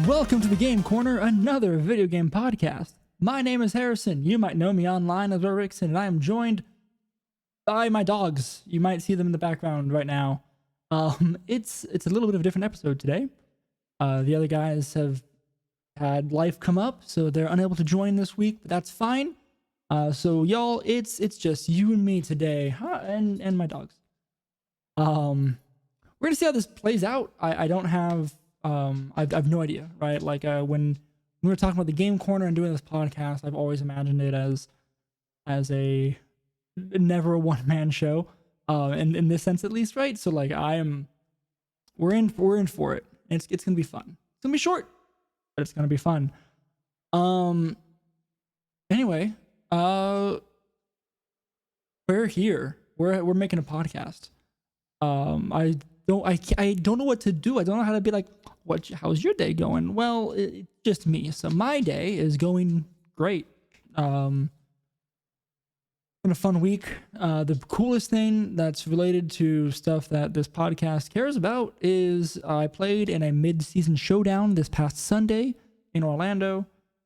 Welcome to the Game Corner, another video game podcast. My name is Harrison. You might know me online as Rickson, and I am joined by my dogs. You might see them in the background right now. It's a little bit of a different episode today. The other guys have had life come up, so they're unable to join this week, but that's fine. So y'all, it's just you and me today, and my dogs. We're gonna see how this plays out. I don't have I've no idea, right? Like when we were talking about the Game Corner and doing this podcast, I've always imagined it as a never a one-man show, in this sense at least, right? So like we're in for it. It's gonna be fun. It's gonna be short, but it's gonna be fun. Anyway, we're here. We're making a podcast. I don't know what to do. I don't know how to be like, how's your day going? Well, it's just me. So my day is going great. Been a fun week. The coolest thing that's related to stuff that this podcast cares about is I played in a mid-season showdown this past Sunday in Orlando.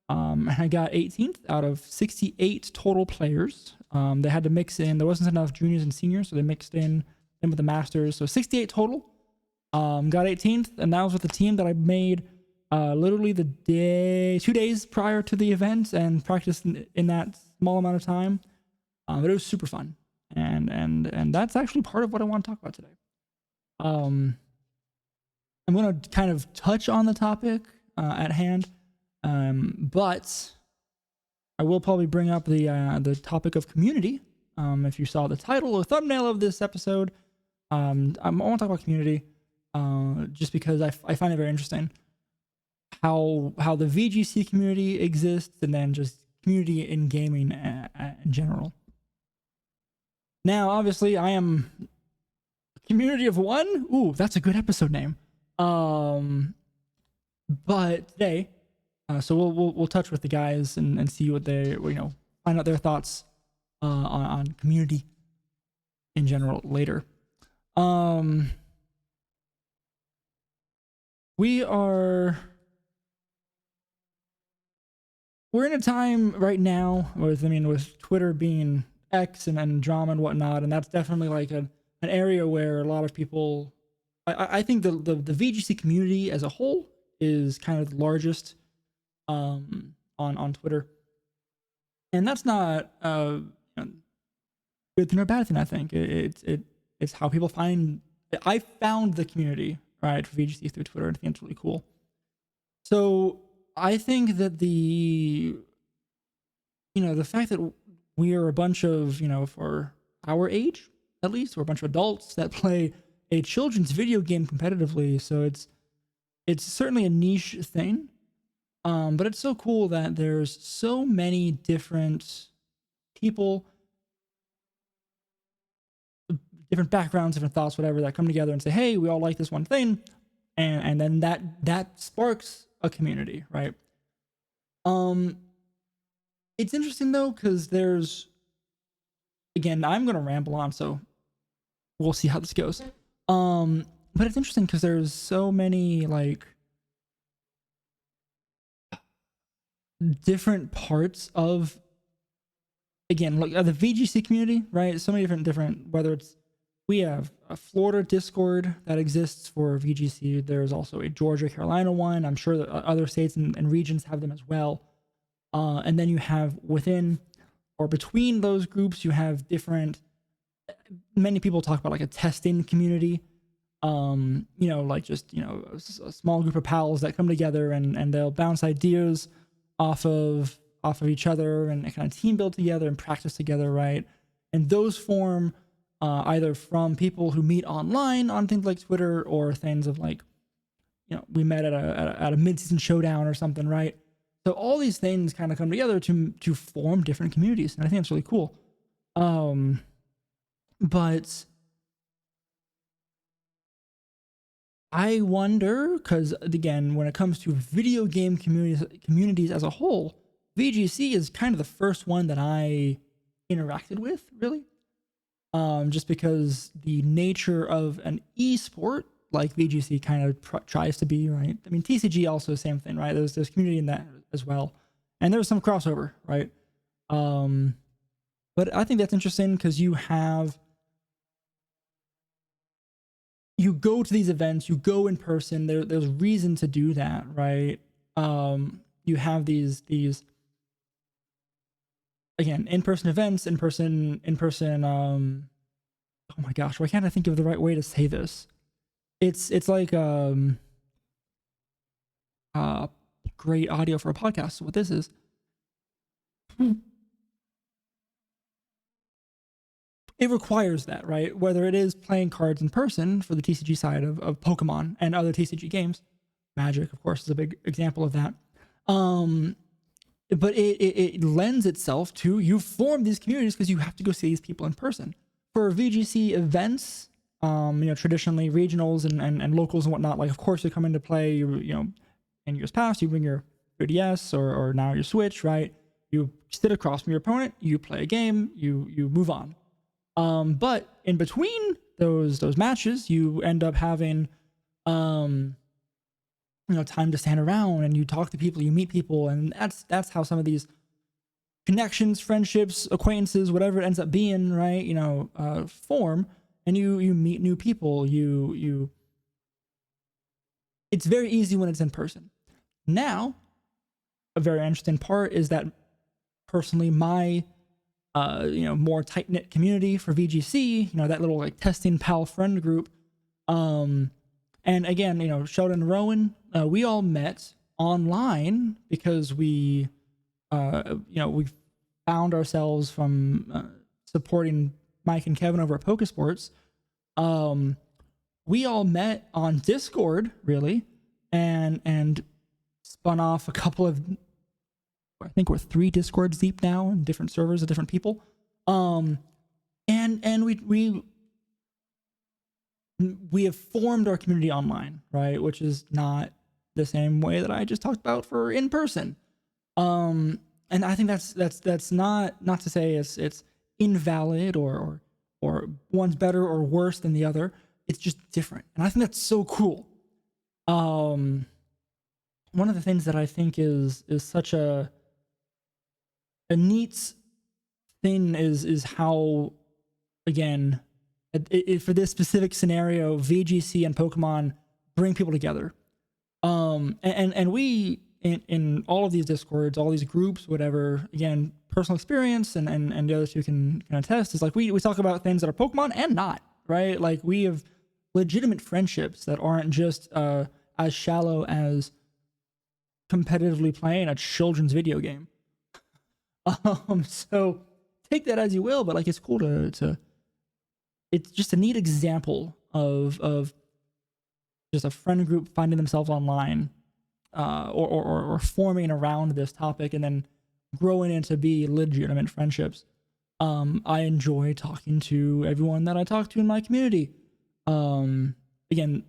And I got 18th out of 68 total players. They had to mix in. There wasn't enough juniors and seniors, so they mixed in with the masters. So 68 total. Got 18th, and that was with the team that I made literally 2 days prior to the event and practiced in that small amount of time. But it was super fun, and that's actually part of what I want to talk about today. I'm going to kind of touch on the topic at hand, but I will probably bring up the topic of community. If you saw the title or thumbnail of this episode, I want to talk about community, just because I find it very interesting how the VGC community exists, and then just community in gaming in general. Now, obviously, I am a community of one. Ooh, that's a good episode name. But today, so we'll touch with the guys and see what they, find out their thoughts on community in general later. We're in a time right now with Twitter being X and drama and whatnot, and that's definitely like an area where a lot of people, I think the VGC community as a whole is kind of the largest on Twitter, and that's not a good thing or bad thing. I think it's how people find. I found the community, right, for VGC through Twitter, and I think it's really cool. So I think that the fact that we are a bunch of, for our age, at least, we're a bunch of adults that play a children's video game competitively. So it's certainly a niche thing. But it's so cool that there's so many different people, different backgrounds, different thoughts, whatever, that come together and say, hey, we all like this one thing. And then that sparks a community, right? It's interesting though, because again, I'm gonna ramble on, so we'll see how this goes. But it's interesting because there's so many like different parts of, again, like the VGC community, right? So many different, whether it's, we have a Florida Discord that exists for VGC. There's also a Georgia, Carolina one. I'm sure that other states and regions have them as well. And then you have within or between those groups, you have many people talk about like a testing community. Like just, a small group of pals that come together and they'll bounce ideas off of each other and kind of team build together and practice together, right? And those form either from people who meet online on things like Twitter, or things of like, we met at a mid-season showdown or something, right? So all these things kind of come together to form different communities, and I think it's really cool. But I wonder, because again, when it comes to video game communities as a whole, VGC is kind of the first one that I interacted with, really. Just because the nature of an esport like VGC kind of tries to be, right? I mean, TCG also same thing, right? There's community in that as well, and there's some crossover, right? But I think that's interesting because you go to these events, you go in person. There's reason to do that, right? You have these again in-person events, in-person. Oh my gosh, why can't I think of the right way to say this? It's like great audio for a podcast. So what this is. It requires that, right? Whether it is playing cards in person for the TCG side of Pokemon and other TCG games, Magic, of course, is a big example of that. But it lends itself to you form these communities because you have to go see these people in person. For VGC events, traditionally regionals and locals and whatnot, like of course they come into play. In years past, you bring your 3DS or now your Switch, right? You sit across from your opponent, you play a game, you move on. But in between those matches, you end up having, time to stand around and you talk to people, you meet people, and that's how some of these connections, friendships, acquaintances, whatever it ends up being, right? Form, and you meet new people. It's very easy when it's in person. Now, a very interesting part is that personally, my more tight-knit community for VGC, that little like testing pal friend group. And again, Sheldon and Rowan, we all met online because we found ourselves from supporting Mike and Kevin over at Pokesports. We all met on Discord, really, and spun off a couple of, I think we're 3 Discords deep now in different servers of different people. And we have formed our community online, right? Which is not the same way that I just talked about for in person. And I think that's not to say it's invalid or one's better or worse than the other. It's just different. And I think that's so cool. One of the things that I think is such a neat thing is how, again, for this specific scenario, VGC and Pokemon bring people together. And we in all of these Discords, all these groups, whatever, again, personal experience and the others who can attest, is like we talk about things that are Pokemon and not, right? Like we have legitimate friendships that aren't just as shallow as competitively playing a children's video game. So take that as you will, but like it's cool to it's just a neat example of just a friend group finding themselves online, or forming around this topic and then growing into be legitimate friendships. I enjoy talking to everyone that I talk to in my community. Again,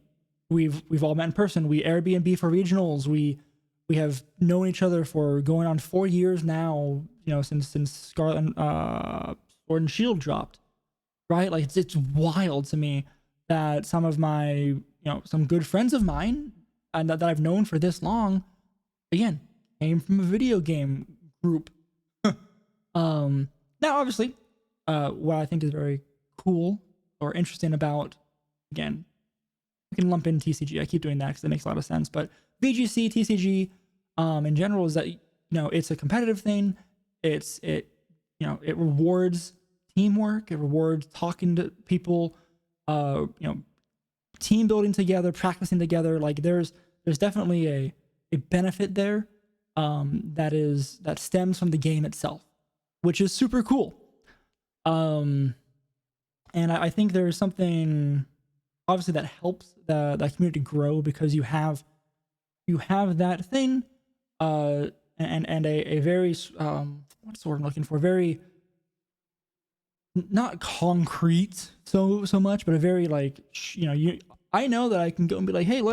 we've all met in person. We Airbnb for regionals. We have known each other for going on 4 years now, since Scarlet Sword and Shield dropped, right? Like it's wild to me that some of my, some good friends of mine and that I've known for this long, again, came from a video game group. Now, obviously, what I think is very cool or interesting about, again, we can lump in TCG. I keep doing that because it makes a lot of sense. But VGC, TCG, in general, is that it's a competitive thing. It rewards teamwork. It rewards talking to people. Team building together, practicing together. Like there's definitely a benefit there that stems from the game itself, which is super cool. And I think there's something obviously that helps that community grow because you have that thing, and a very what's the word I'm looking for? Very not concrete so much, but a very like I know that I can go and be like, hey,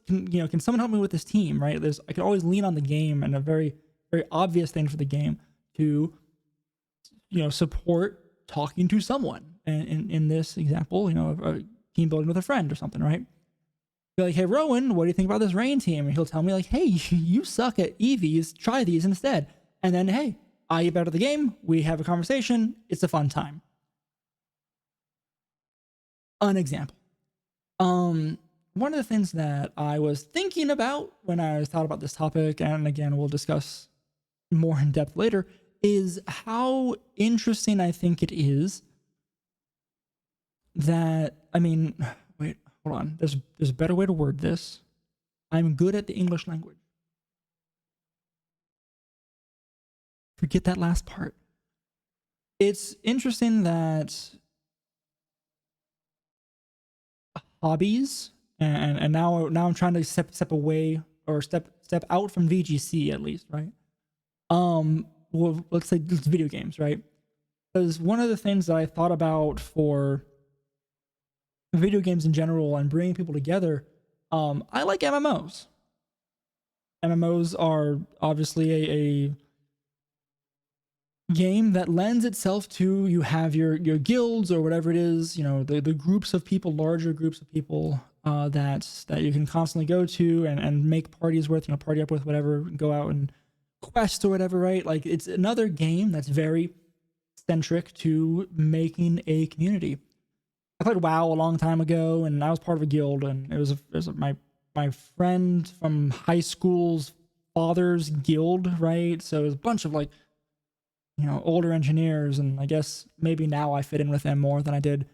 can someone help me with this team, right? I can always lean on the game, and a very very obvious thing for the game to support talking to someone, and in this example, a team building with a friend or something, right? be like, hey, Rowan, what do you think about this rain team? And he'll tell me like, hey, you suck at EVs. Try these instead. And then, hey, I get better at the game. We have a conversation. It's a fun time. An example. One of the things that I was thinking about when I thought about this topic, and again, we'll discuss more in depth later, is how interesting I think it is that, I mean, wait, hold on. There's a better way to word this. I'm good at the English language. Forget that last part. It's interesting that hobbies, and now I'm trying to step away or step out from VGC at least, right? Well, let's say it's video games, right? Because one of the things that I thought about for video games in general and bringing people together, I like MMOs. MMOs are obviously a game that lends itself to, you have your guilds or whatever it is, you know, the groups of people, larger groups of people that you can constantly go to and make parties with, you know, party up with, whatever, go out and quest or whatever, right? Like, it's another game that's very centric to making a community. I played WoW a long time ago, and I was part of a guild, and it was my friend from high school's father's guild, right? So it was a bunch of, like, you know, older engineers, and I guess maybe now I fit in with them more than I did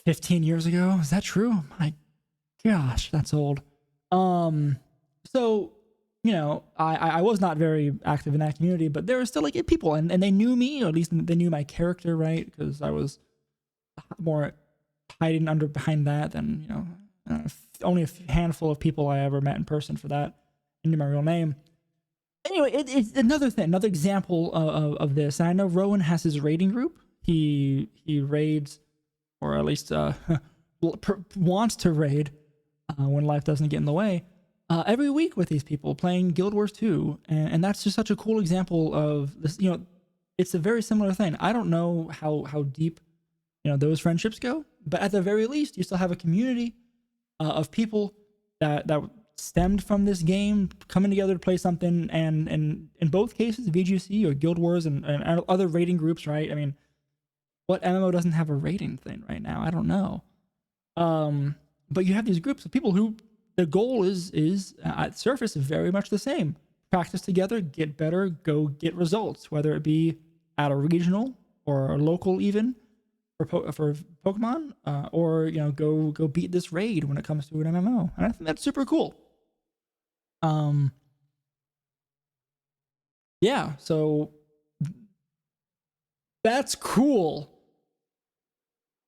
15 years ago. Is that true? My gosh, that's old. So, you know, I was not very active in that community, but there were still like people, and they knew me, or at least they knew my character, right? Because I was more hiding behind that than, you know, only a handful of people I ever met in person for that, and knew my real name. Anyway, it's another thing, another example of this. And I know Rowan has his raiding group. He raids, or at least wants to raid when life doesn't get in the way, every week with these people playing Guild Wars 2. And that's just such a cool example of this. You know, it's a very similar thing. I don't know how deep, you know, those friendships go, but at the very least, you still have a community of people that stemmed from this game coming together to play something. And in both cases, VGC or Guild Wars and other raiding groups, right? I mean, what MMO doesn't have a raiding thing right now? I don't know. But you have these groups of people who the goal is at surface very much the same: practice together, get better, go get results, whether it be at a regional or a local, even for Pokemon, or, you know, go beat this raid when it comes to an MMO. And I think that's super cool. Yeah, so that's cool.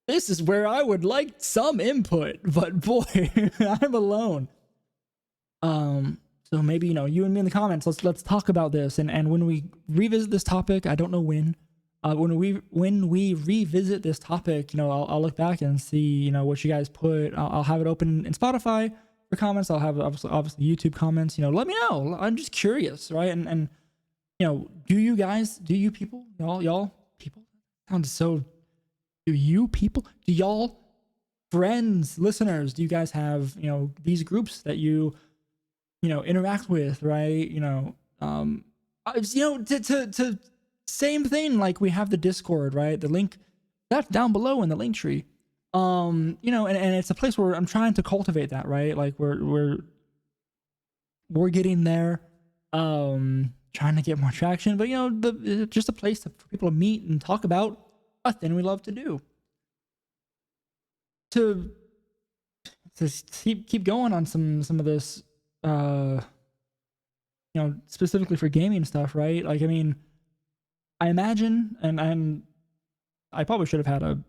This is where I would like some input, but boy, I'm alone. So maybe, you know, you and me in the comments, let's talk about this. And when we revisit this topic, I don't know when, when we revisit this topic, you know, I'll look back and see, you know, what you guys put. I'll have it open in Spotify for comments. I'll have obviously YouTube comments. You know, let me know. I'm just curious, right? And you know, do you people, y'all people, sounds so. Do you people, do y'all friends, listeners, do you guys have, you know, these groups that you know, interact with, right? You know, you know, to same thing, like we have the Discord, right? The link that's down below in the link tree. You know, and it's a place where I'm trying to cultivate that, right? Like we're getting there, trying to get more traction, but, you know, just a place for people to meet and talk about a thing we love to do. To keep going on some of this, you know, specifically for gaming stuff, right? Like, I mean, I imagine, and I probably should have had a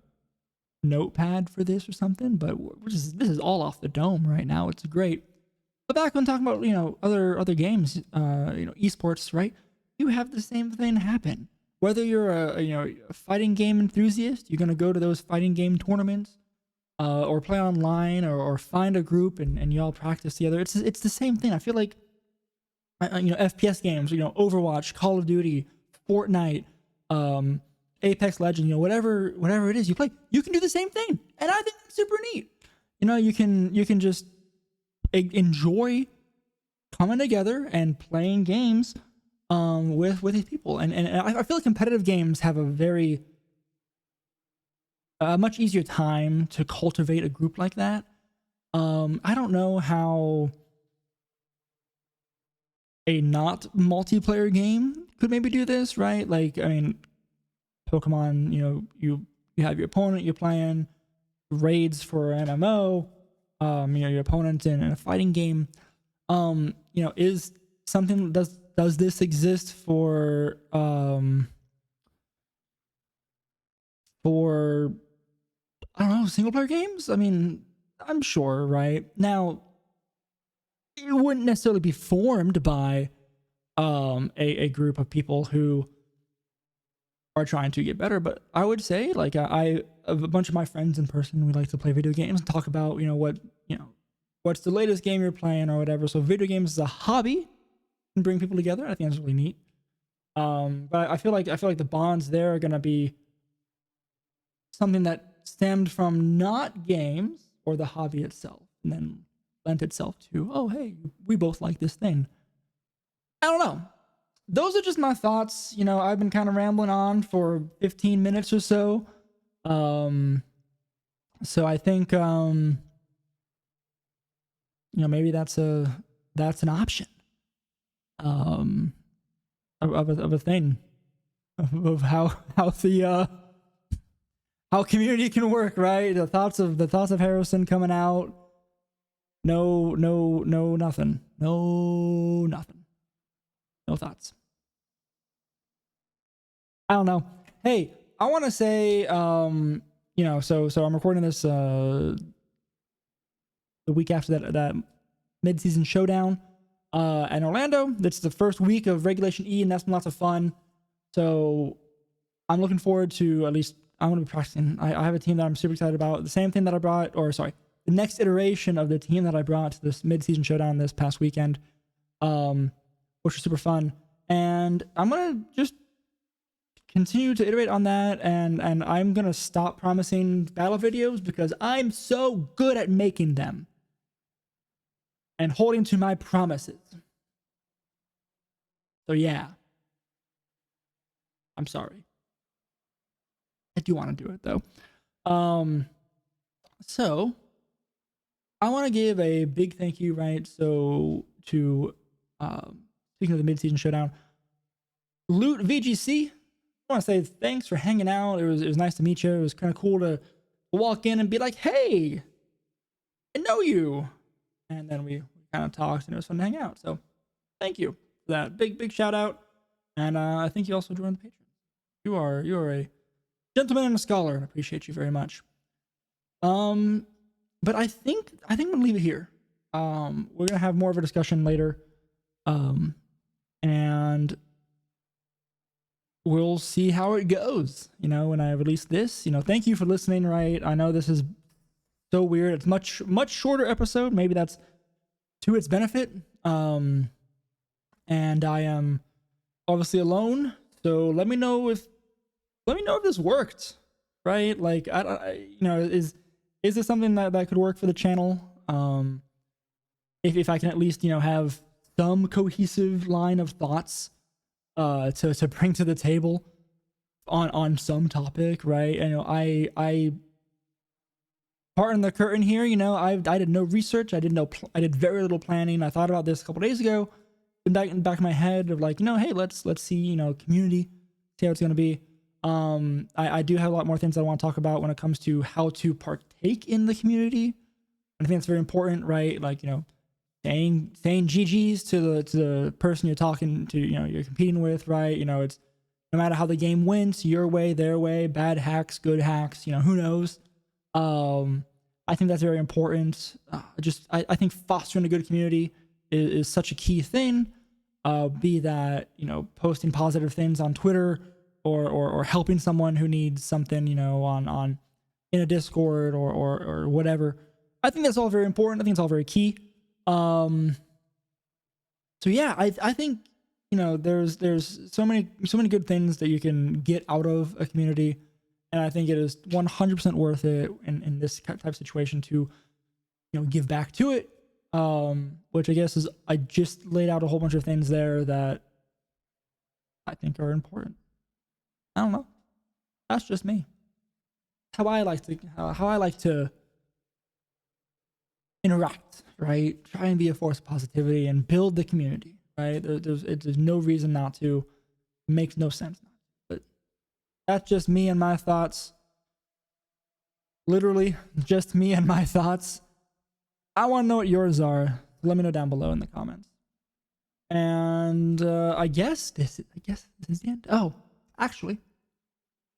notepad for this or something, but this is all off the dome right now. It's great. But back when talking about, you know, other games, you know, esports, right? You have the same thing happen. Whether you're a fighting game enthusiast, you're gonna go to those fighting game tournaments, or play online, or find a group and y'all practice together. It's the same thing. I feel like, you know, FPS games, you know, Overwatch, Call of Duty, Fortnite, Apex Legends, you know, whatever it is you play, you can do the same thing, and I think that's super neat. You know, you can just enjoy coming together and playing games with these people. And I feel like competitive games have a much easier time to cultivate a group like that. I don't know how a not multiplayer game could maybe do this, right? Like, I mean, Pokemon, you have your opponent you're playing, raids for MMO, your opponent in a fighting game. Is something, does this exist for I don't know, single player games? I mean, I'm sure, right? Now, it wouldn't necessarily be formed by a group of people who are trying to get better, but I would say, like, a bunch of my friends in person, we like to play video games and talk about what's the latest game you're playing or whatever. So video games is a hobby and bring people together. I think that's really neat. But I feel like the bonds there are gonna be something that stemmed from not games or the hobby itself, and then lent itself to, oh hey, we both like this thing. I don't know. Those are just my thoughts. I've been kind of rambling on for 15 minutes or so. So I think maybe that's an option of a thing of how community can work, right? The thoughts of Harrison coming out. No nothing. No nothing. No thoughts. I don't know. Hey, I want to say, so I'm recording this the week after that mid-season showdown in Orlando. That's the first week of Regulation E, and that's been lots of fun. So I'm looking forward to, at least I'm going to be practicing. I have a team that I'm super excited about. The same thing that I brought, the next iteration of the team that I brought to this mid-season showdown this past weekend, which was super fun. And I'm going to just continue to iterate on that, and I'm going to stop promising battle videos because I'm so good at making them and holding to my promises. So yeah, I'm sorry. I do want to do it though. So I want to give a big thank you, right? So to speaking of the mid-season showdown, Loot VGC. I want to say thanks for hanging out. It was nice to meet you. It was kind of cool to walk in and be like, hey, I know you. And then we kind of talked, and it was fun to hang out. So thank you for that. Big shout out. And I think you also joined the Patreon. You are a gentleman and a scholar. I appreciate you very much. But I think I'm gonna leave it here. We're gonna have more of a discussion later. And we'll see how it goes, when I release this. Thank you for listening, right? I know this is so weird. It's much shorter episode. Maybe that's to its benefit. And I am obviously alone, so let me know if this worked, right? Like, is this something that could work for the channel? If I can at least, have some cohesive line of thoughts to bring to the table on some topic, right? I pardon the curtain here. I did no research. I did very little planning. I thought about this a couple days ago, in the back of my head of like, hey, let's see, community, see how it's gonna be. I do have a lot more things I want to talk about when it comes to how to partake in the community. I think that's very important, right? Like, saying GGs to the person you're talking to, you're competing with, right? It's no matter how the game went, your way, their way, bad hacks, good hacks, who knows? I think that's very important. I think fostering a good community is such a key thing. Be that, posting positive things on Twitter or helping someone who needs something, on in a Discord or whatever. I think that's all very important. I think it's all very key. So yeah, I think, there's so many good things that you can get out of a community, and I think it is 100% worth it in this type of situation to, give back to it. which I guess is I just laid out a whole bunch of things there that I think are important. I don't know. That's just me. How I like to interact, right? Try and be a force of positivity and build the community, right? There's no reason not to. It makes no sense. But that's just me and my thoughts. Literally, just me and my thoughts. I want to know what yours are. Let me know down below in the comments. And I guess this is the end. Oh, actually,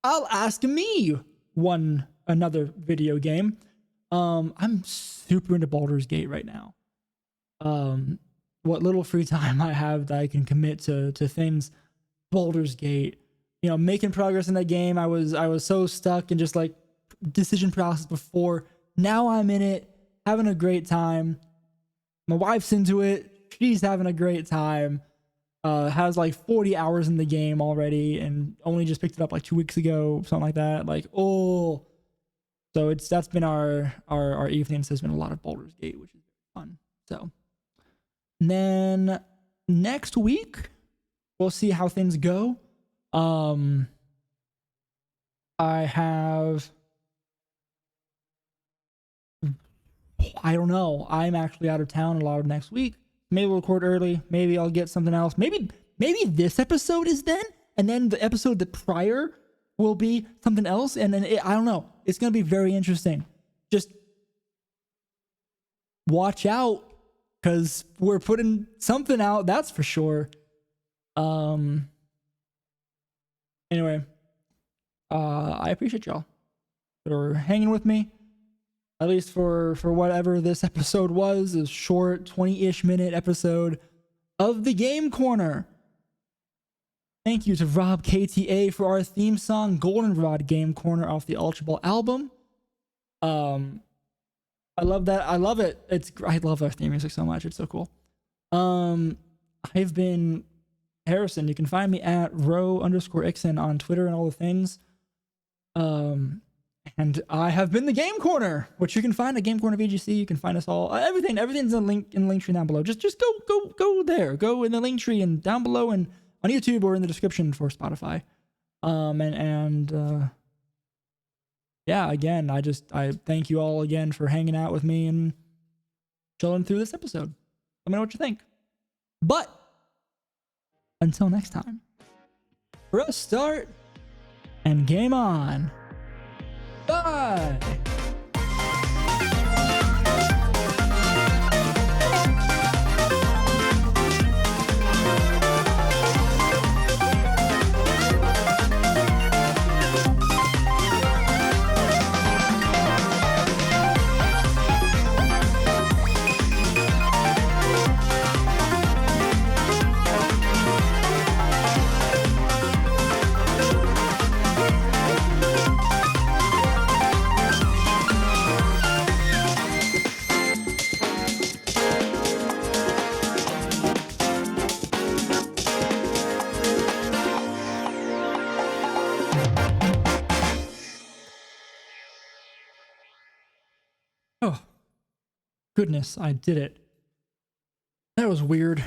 I'll ask me another video game. I'm super into Baldur's Gate right now. What little free time I have that I can commit to things. Baldur's Gate, making progress in that game. I was so stuck in just like decision process before. Now I'm in it, having a great time. My wife's into it. She's having a great time. Has like 40 hours in the game already, and only just picked it up like 2 weeks ago, something like that. Like, oh, so that's been our evenings. Has been a lot of Baldur's Gate, which is fun. So, and then next week we'll see how things go. I don't know. I'm actually out of town a lot of next week. Maybe we'll record early. Maybe I'll get something else. Maybe this episode is then, and then the episode that prior will be something else. And then I don't know. It's gonna be very interesting. Just watch out, because we're putting something out. That's for sure. Anyway, I appreciate y'all for hanging with me. At least for whatever this episode was, a short 20-ish minute episode of the Game Corner. Thank you to RobKTA for our theme song, Goldenrod Game Corner off the Ultraball album. I love that. I love it. I love our theme music so much. It's so cool. I've been Harrison. You can find me at @row_ixon on Twitter and all the things. And I have been the Game Corner, which you can find at Game Corner VGC. You can find us all. Everything's in the link tree down below. Just go there. Go in the link tree and down below and on YouTube or in the description for Spotify. Yeah, again, I thank you all again for hanging out with me and chilling through this episode. Let me know what you think. But until next time, press start and game on. Bye. Oh, goodness, I did it. That was weird.